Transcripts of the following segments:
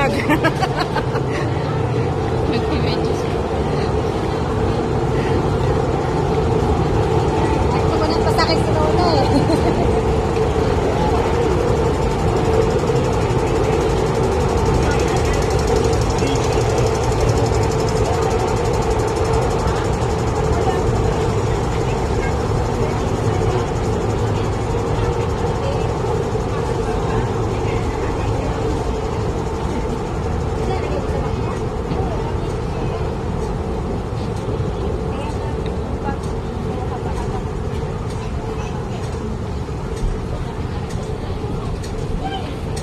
vlog. Ito ko nang pasakit sa lola eh.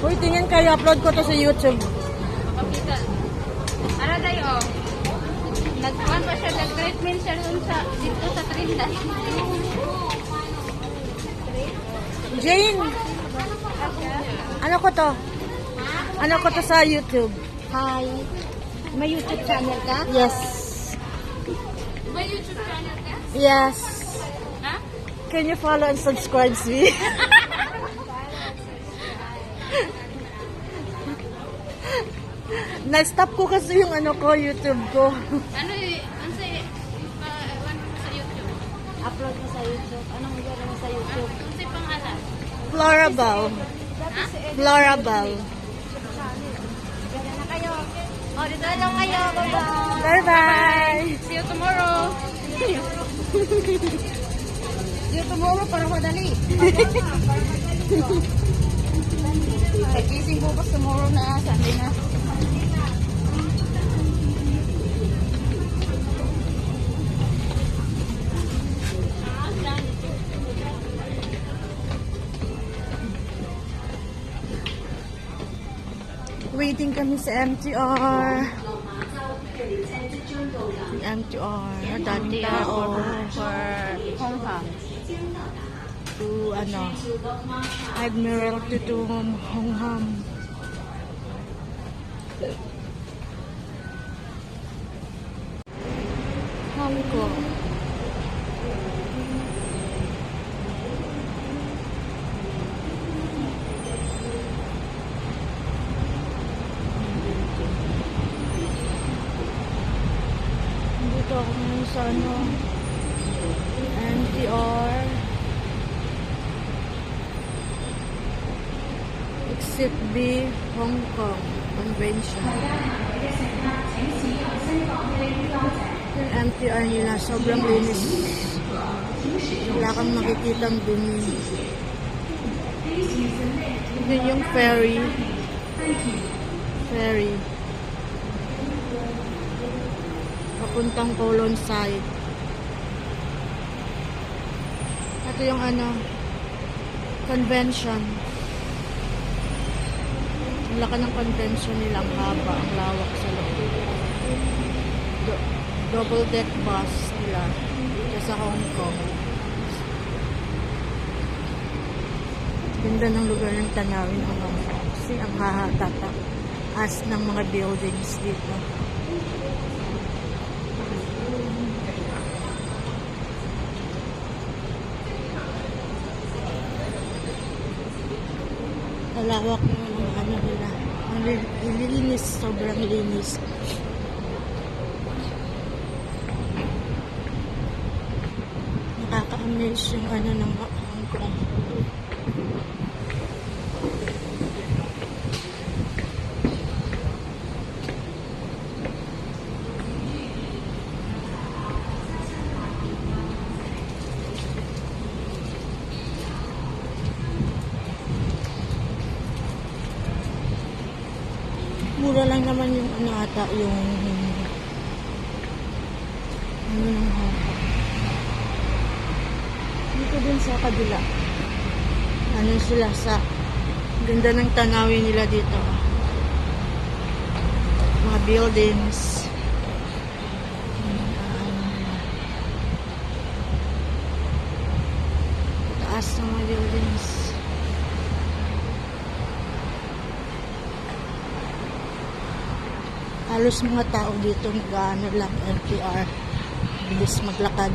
Uy, tingin kayo, upload ko to sa YouTube. Makapita. Ara dayo, oh. Nagkuhan pa siya, nag-treatment siya dito sa Trinidad. Jane! Ano ko to? Ano ko to sa YouTube? Hi. May YouTube channel ka? Yes. May YouTube channel ka? Yes. Ha? Can you follow and subscribe me? Na-stop ko kasi yung ano ko, YouTube ko. Ano sa YouTube? Upload mo sa YouTube. Anong gano'n mo sa YouTube? Ano sa pangalan? Florabal. Florabal. Gano'n na kayo. O, dito na lang kayo. Bye-bye. Bye-bye! See you tomorrow. See you tomorrow para madali. Pagising bukas tomorrow na, Sunday na. Waiting kami sa MTR. MTR. Daming tao. For Hong Kong. To Admiralty to Hong Kong. Hong Kong. Dito ako ngayon sa MTR. Exit B, Hong Kong Convention. Yung MTR nila, sobrang linis. Wala kang makikitang dumi. Yun yung ferry. Papuntang Colon side. Ito yung convention. Ang laki ng convention nila, ang haba, ang lawak sa loob. Double deck bus nila dito sa Hong Kong. Ganda ng lugar ng tanawin ng Hong Kong. Kasi ang hahataas ng mga buildings dito. Malawak ng nila. Ang linis, sobrang linis. Nakaka-amaze yung ng Hong Kong. Mura lang naman yung ata yung ng Hong Kong. Dito din sa kabila. Sila sa ganda ng tanawin nila dito. Mga buildings. Taas ng mga buildings. Halos mga tao dito nag-ano lang MTR. Bilis maglakad.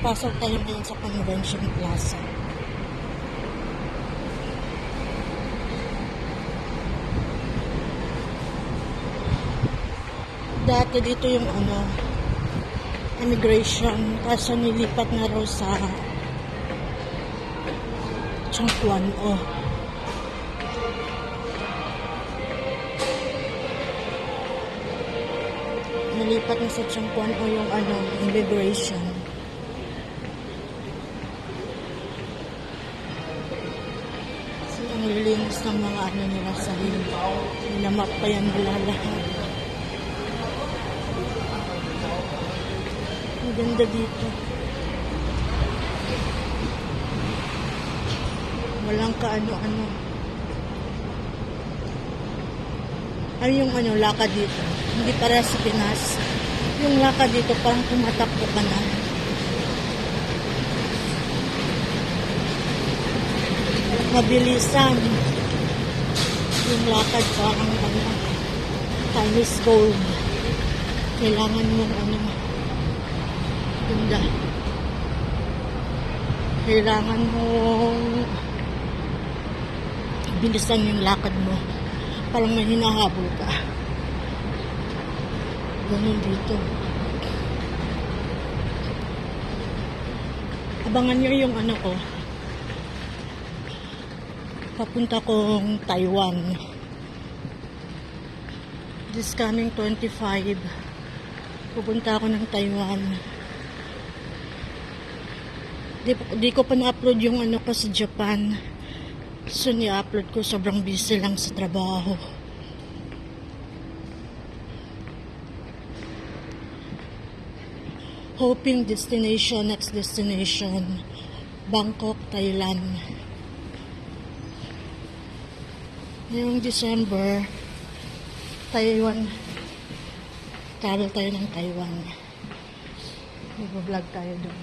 Papasok tayo ngayon sa Convention Plaza. Dati dito yung immigration, kaso nilipat na raw sa Changkuan nilipat na sa Changkuan yung immigration. So, ang lilinis ng mga nila sa nilamap pa yan nila lahat. Ang ganda dito. Walang kaano-ano. Ay, yung lakad dito. Hindi para sa Pinas. Yung lakad dito, parang tumatakbo ka na. Mabilisan. Yung lakad parang Chinese gold. Kailangan mong ganda. Kailangan mong bilisan yung lakad mo. Parang may hinahabol ka. Ganun dito. Abangan nyo yung ko. Papunta kong Taiwan. This coming 25. Pupunta ako ng Taiwan. Di ko pa na-upload yung ko sa Japan. So, ni-upload ko. Sobrang busy lang sa trabaho. Hoping destination, next destination, Bangkok, Thailand. Ngayong December, Taiwan. Travel tayo ng Taiwan. Mag-vlog tayo doon.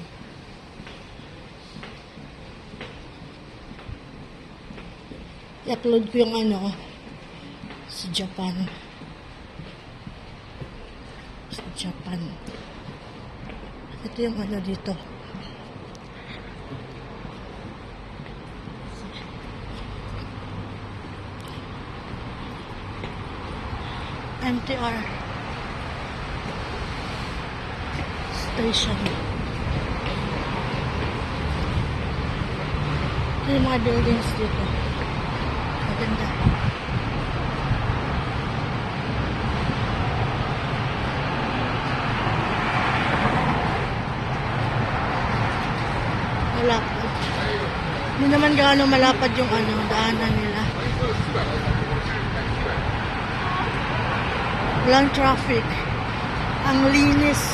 I-upload ko yung sa Japan. Sa Japan. Ito yung dito. MTR station. Ito yung mga buildings dito. Maganda. Malapad. Hindi naman gaano malapad yung daanan nila. Walang traffic. Ang linis.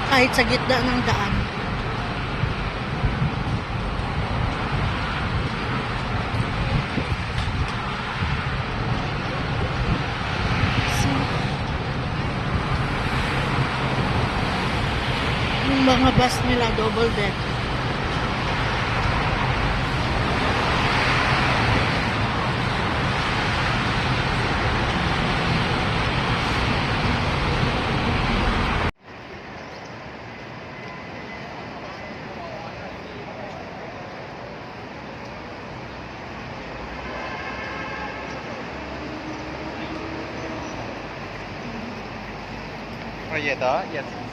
Kahit sa gitna ng daan. Yung mga bus nila double deck. Oh, 也得，也。